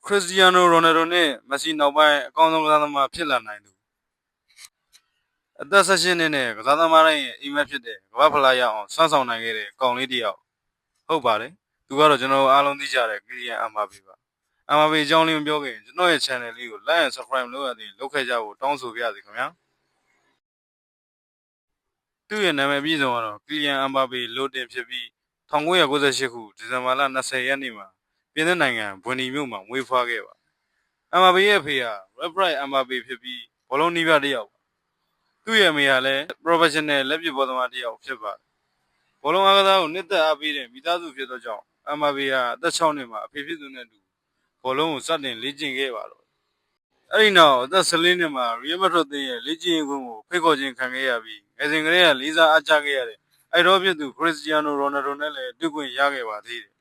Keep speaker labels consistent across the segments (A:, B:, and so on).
A: ခရစ္စတီယာနိုရိုနယ်ဒိုနဲ့မက်ဆီနောက်ပိုင်းအကောင်းဆုံးကစားသမားဖြစ်လာနိုင်သူအသက်18နှစ်နဲ့ကစားသမားတိုင်းရဲ့အိမ်မက်ဖြစ်တဲ့ကမ္ဘာဖလားရအောင်စွမ်းဆောင်နိုင်ခဲ့တဲ့ကောင်လေးတစ်ယောက်ဟုတ်ပါတယ်သူကတော့ကျွန်တော်အားလုံးသိကြတဲ့ကီလီယန်အမ်ဘာပေပါအမ်ဘာပေအကြောင်းလေးမပြောခင်ကျွန်တော်ရဲ့ channel လေးကို like and subscribe လုပ်ရသေးလုပ်ခဲ့ကြဖို့တောင်းဆိုပါရစေခင်ဗျာသူ့ရဲ့နာမည်အပြည့်စုံကတော့ကီလီယန်အမ်ဘာပေလိုတင်ဖြစ်ပြီး1998ခုဒီဇင်ဘာလ20ရက်နေ့မှာပြင်သစ်နိုင်ငံဘွန်နီမြို့မှာမွေးဖွားခဲ့ပါအမ်ဘာပေရဲ့အဖေက Red Bright အမ်ဘာပေဖြစ်ပြီးဘောလုံးနီးပြတစ်ယောက်သူ့ရဲ့အမေကလည်း professional လက်ပစ်ဘောသမားတစ်ယောက်ဖြစ်ပါတယ်ဘောလုံးအားကစားကိုနှစ်သက်အားပေးတဲ့မိသားစုဖြစ်သောကြောင့်အမ်ဘာပေဟာအသက်6နှစ်မှာအဖေဖြစ်သူနဲ့အတူဘောလုံးကိုစတင်လေ့ကျင့်ခဲ့ပါတော့အဲ့ဒီနောက်အသက်14နှစ်မှာ Real Madrid အသင်းရဲ့လေ့ကျင့်ရေးကွင်းကိုဖိတ်ခေါ်ခြင်းခံခဲ့ရပြီးငယ်စဉ်ကတည်းကလေးစားအားကျခဲ့ရတဲ့အဲ့တော့ဖြစ်သူခရစ္စတီယာနိုရိုနယ်ဒိုနဲ့လည်းတွေ့ခွင့်ရခဲ့ပါသေးတယ်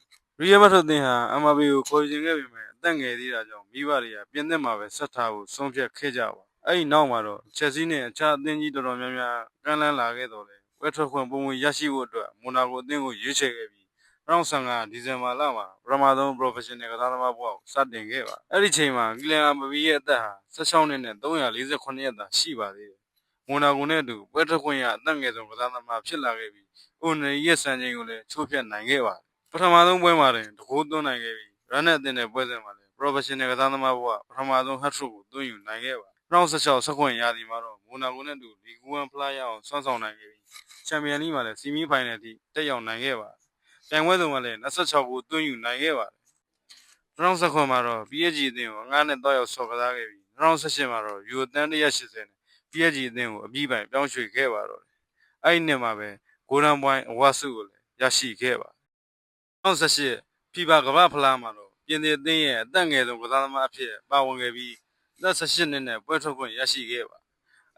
A: Real Madrid အသင်းဟာအမ်ဘာပေကိုခေါ်ယူခဲ့ပေမဲ့အသက်ငယ်သေးတာကြောင့်မိဘတွေကပြင်သစ်မှာပဲဆက်ထားဖို့ဆုံးဖြတ်ခဲ့ကြပါအဲ့ဒီနောက်မှာတော့ချက်စီးနဲ့အခြားအသင်းကြီးတော်တော်များများကမ်းလှမ်းလာခဲ့တော့လေဝက်ထွက်ခွင့်ပုံမှန်ရရှိဖို့အတွက်မိုနာကိုအသင်းကိုရွေးချယ်ခဲ့ပြီး2015ဒီဇင်ဘာလမှာပထမဆုံး professional ကစားသမားဘဝကိုစတင်ခဲ့ပါအဲ့ဒီချိန်မှာကီလီယန်အမ်ဘာပေရဲ့အသက်ဟာ16နှစ်နဲ့348ရက်သာရှိပါသေးတယ်မိုနာကိုနဲ့အတူဝက်ထွက်ခွင့်ရအသက်ငယ်ဆုံးကစားသမားဖြစ်လာခဲ့ပြီးအိုနယ်ရဲ့စံချိန်ကိုလည်းချိုးဖျက်နိုင်ခဲ့ပါတယ်ပထမဆုံးပွဲမှာတင်တကိုးသွင်းနိုင်ခဲ့ပြီးရန်နဲ့အသင်းနဲ့ပွဲစဉ်မှာလည်း professional ကစားသမားဘဝပထမဆုံး hat-trick ကိုသွင်းယူနိုင်ခဲ့ပါ2016စက္ကွန်ရာသီမှာတော့မိုနာကိုနဲ့အတူလီဂူ1ဖလားရအောင်ဆွမ်းဆောင်နိုင်ခဲ့ပြီးချန်ပီယံလိမှာလည်းဆီမီဖိုင်နယ်အထိတက်ရောက်နိုင်ခဲ့ပါတယ်။တိုင်ပွဲစုံမှာလည်း26ကိုသွင်းယူနိုင်ခဲ့ပါတယ်။2019မှာတော့ PSG အသင်းကိုအငှားနဲ့တွားရောက်ဆော်ကစားခဲ့ပြီး2018မှာတော့ယူရိုသန်း180နဲ့ PSG အသင်းကိုအပြီးပိုင်ပြောင်းရွှေ့ခဲ့ပါတော့တယ်။အဲ့ဒီနှစ်မှာပဲ Golden Boy အဝါဆုကိုလည်းရရှိခဲ့ပါတယ်။2018 FIFA ကမ္ဘာဖလားမှာတော့ပြင်သစ်အသင်းရဲ့အသက်ငယ်ဆုံးကစားသမားအဖြစ်ပါဝင်ခဲ့ပြီးသက်18နှစ်နဲ့ပွဲထုတ်ခွင့်ရရှိခဲ့ပါ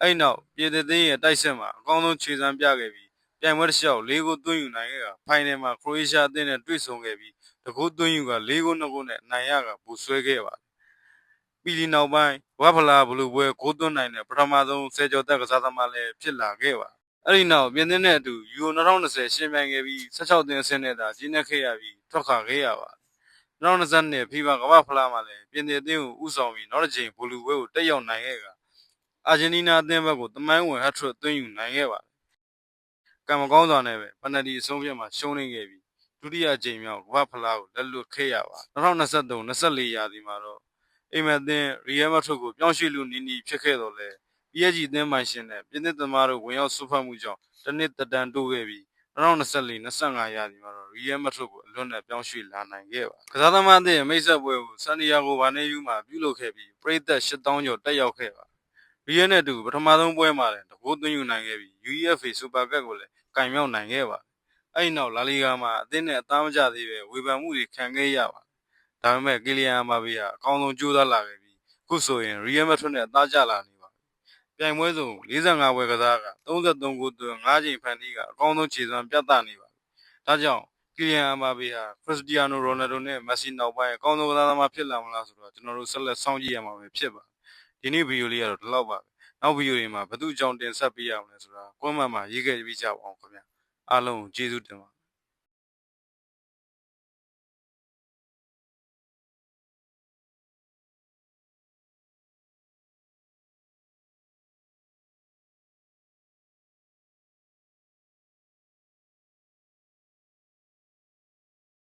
A: အဲ့နောက်ပြည်သူ့သေးရဲ့တိုက်စစ်မှာအကောင်းဆုံးခြေစမ်းပြခဲ့ပြီးပြိုင်ပွဲတစ်လျှောက်၄ဂိုးသွင်းယူနိုင်ခဲ့တာဖိုင်နယ်မှာခရိုအေးရှားအသင်းနဲ့တွေ့ဆုံခဲ့ပြီးတကူသွင်းယူက၄ဂိုး2ဂိုးနဲ့နိုင်ရကပူဆွဲခဲ့ပါတယ်ပြီးဒီနောက်ပိုင်းဝါဖလာဘလူးပွဲဂိုးသွင်းနိုင်တဲ့ပထမဆုံးဆယ်ကျော်သက်ကစားသမားလည်းဖြစ်လာခဲ့ပါအဲ့ဒီနောက်ပြင်သစ်နဲ့အတူယူရို2020ရှင်ပြိုင်ခဲ့ပြီး16သင်းအဆင့်နဲ့သာကြီးနှက်ခဲ့ရပြီးထွက်ခွာခဲ့ရပါ2022 FIFA ကမ္ဘာဖလားမှာလည်းပြင်သစ်အသင်းကိုဥဆောင်ပြီးနောက်တစ်ချိန်ဘလူးပွဲကိုတက်ရောက်နိုင်ခဲ့ကအာဂျင်တီးနားအသင်းဘက်ကိုတမိုင်းဝင် hat-trick သွင်းယူနိုင်ခဲ့ပါတယ်။ကံမကောင်းစွာနဲ့ပဲပယ်နတီအဆုံးဖြတ်မှာရှုံးနေခဲ့ပြီးဒုတိယအကြိမ်မြောက်ကမ္ဘာဖလားကိုလက်လွတ်ခဲ့ရပါ2023-24ရာသီမှာတော့အိမ်မက်အသင်း Real Madrid ကိုပြောင်းရွှေ့လူနီးဖြစ်ခဲ့တော့လေ PSG အသင်းပိုင်ရှင်နဲ့ပြင်သစ်သမားတို့ဝင်ရောက်ဆုဖတ်မှုကြောင့်တစ်နှစ်သက်တမ်းတိုးခဲ့ပြီး2024-25ရာသီမှာတော့ Real Madrid ကိုအလွတ်နဲ့ပြောင်းရွှေ့လာနိုင်ခဲ့ပါကစားသမားအသင်းမိတ်ဆက်ပွဲကိုဆန်တီယာဂိုဘာနေယူမှာပြုလုပ်ခဲ့ပြီးပရိသတ်8000ကျော်တက်ရောက်ခဲ့ပါရီယယ်နဲ့အတူပထမဆုံးပွဲမှာလည်းတကိုးသွင်းယူနိုင်ခဲ့ပြီး UEFA Super Cup ကိုလည်းကင်မြောက်နိုင်ခဲ့ပါအဲ့ဒီနောက်လာလီဂါမှာအသင်းနဲ့အသားမကျသေးပဲဝေဖန်မှုတွေခံခဲ့ရပါဒါပေမဲ့ကီလီယန်အမ်ဘာပေဟာအကောင်းဆုံးကြိုးစားလာခဲ့ပြီးခုဆိုရင် Real Madrid နဲ့အသားကျလာနေပါပြီပြိုင်ပွဲစုံ45ပွဲကစားက33ဂိုးသွင်း5ချိန်ဖန်တီးကအကောင်းဆုံးခြေစွမ်းပြသနေပါပြီဒါကြောင့်ကီလီယန်အမ်ဘာပေဟာခရစ္စတီယာနိုရိုနယ်ဒိုနဲ့မက်ဆီနောက်ပိုင်းအကောင်းဆုံးကစားသမားဖြစ်လာမလားဆိုတော့ကျွန်တော်တို့ဆက်လက်စောင့်ကြည့်ရမှာပဲဖြစ်ပါဒီနေ့ဗီဒီယိုလေးကတော့ဒီလောက်ပါပဲနောက်ဗီဒီယိုတွေမှာဘယ်သူအကြောင်းတင်ဆက်ပေးရမလဲဆိုတာကွန်မန့်မှာရေးခဲ့ပြီးကြပါအောင်ခင်ဗျာအားလုံးကျေးဇူးတင်ပါ